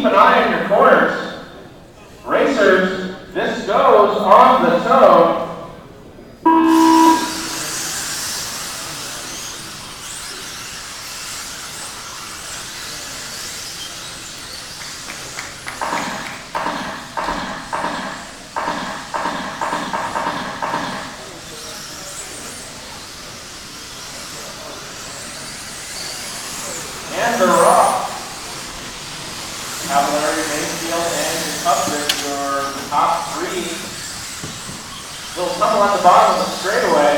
an eye on your corners. Racers, this goes on the toe. And they're off. Cavalieri, Maifield, and Cupford, your top three. Little tumble at the bottom of the straightaway.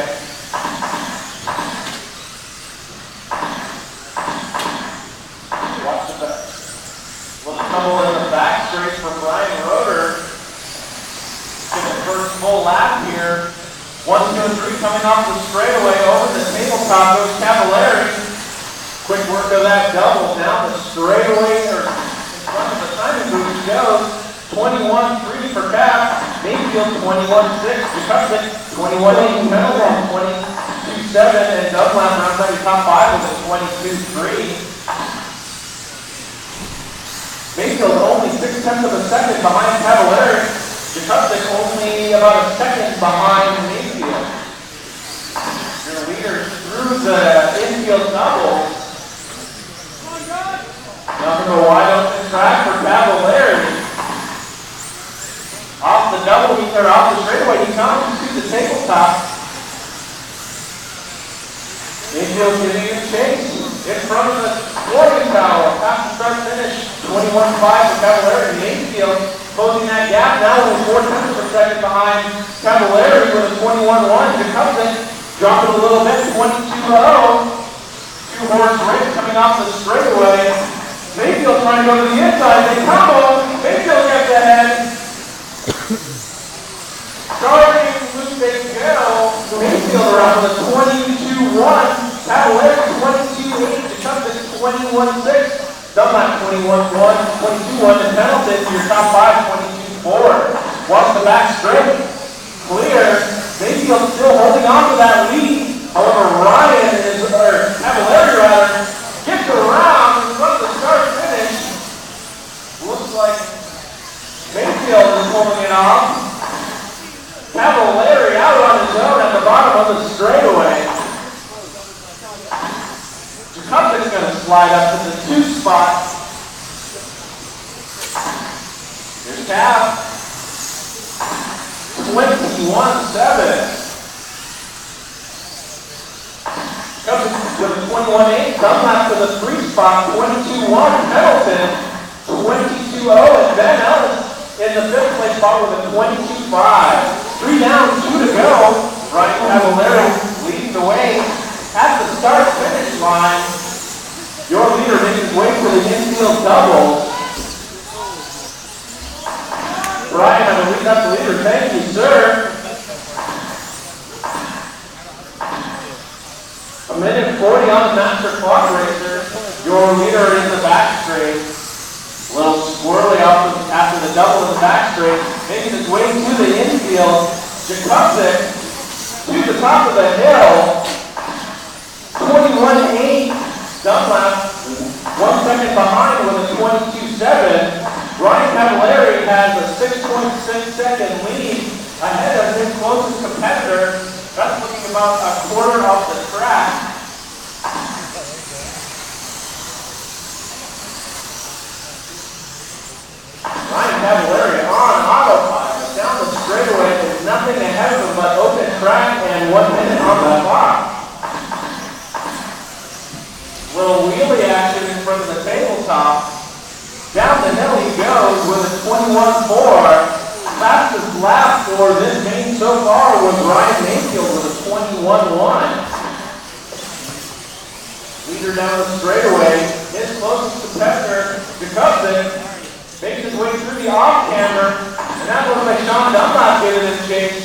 Watch the back. Little tumble in the back straight for Brian Roeder. Get the first full lap here. 1, 2, and 3 coming off the straightaway over the tabletop goes Cavalieri. Quick work of that double down the straightaway, or in front of the timing booth goes. 21-3 for Cap. Maifield 21-6. Jacobson 21-8. Pendleton 22-7. And Dunlap rounds out your top 5 with a 22-3. Mayfield only 6/10 of a second behind Cavalieri. Jacobson only about a second behind Maifield. Your leaders through the infield double. Nothing but wide open track for Cavalieri. Off the double, or off the straightaway, he comes to the tabletop. Mayfield getting in chase in front of the scoring tower. Past the start finish, 21-5 for Cavalieri. Mayfield closing that gap now with 4/10 of a second behind Cavalieri with a 21-1. Jacobson dropping a little bit, 22-0. Two-horse race coming off the straightaway. Mayfield trying to go to the inside. They combo. Mayfield gets ahead. Starting loose they go. Mayfield around with a 22-1. Cavalieri 22-8. Jacobson 21-6. Dunlap 21-1. 22-1. And Pendleton to your top 5, 22-4. Watch the back straight. Clear. Mayfield still holding on to that lead. However, Cavalieri rather, gets around in front of the start finish. Looks like Maifield is pulling it off. Cavalieri out on his own at the bottom of the straightaway. Jacobson's going to slide up to the 2 spot. Here's Cav. 21-7. With a 21-8, Dunlap to the 3 spot, 22-1, Pendleton, 22-0, and Ben Ellis in the 5th place spot with a 22-5. 3 down, 2 to go. Ryan Cavalieri leading the way at the start-finish line. Your leader making his way for the infield double. Brian, I believe that's the leader. Thank you, sir. 1:40 on the master clock racer. Your leader in the back straight. A little squirrely after the double in the back straight. Making his way to the infield. Jacobson to the top of the hill. 21-8. Dunlap 1 second behind with a 22-7. Ryan Cavalieri has a 6.6 second lead ahead of his closest competitor. That's looking about a quarter off the track. Ryan Cavalieri on autopilot down the straightaway with nothing ahead of him but open track and 1 minute on the clock. Little wheelie action in front of the tabletop. Down the hill he goes with a 21-4. Fastest lap for this main so far was Ryan Maifield with a 21-1. Leader down the straightaway. His closest competitor, Jacobson, makes his way through the off-camber, and that looks like Sean Dunlap getting his chase.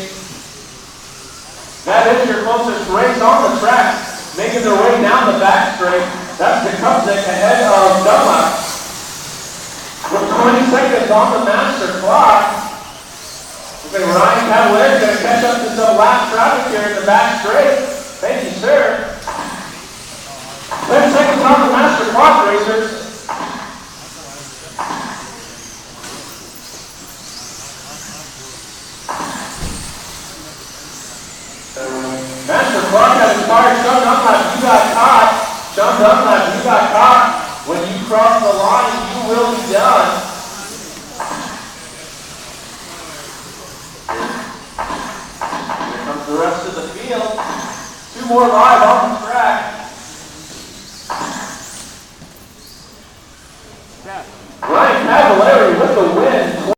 That is your closest race on the track, making their way down the back straight. That's Jacobson ahead of Dunlap. With 20 seconds on the master clock, Ryan Cavalieri is going to catch up to some lap traffic here in the back straight. Thank you, sir. 10 seconds on the master clock, racers. for Clark has expired. Sean Dunlap, you got caught. Sean Dunlap, you got caught. When you cross the line, you will be done. Here comes the rest of the field. 2 more live on the track. Ryan Cavalieri with the win.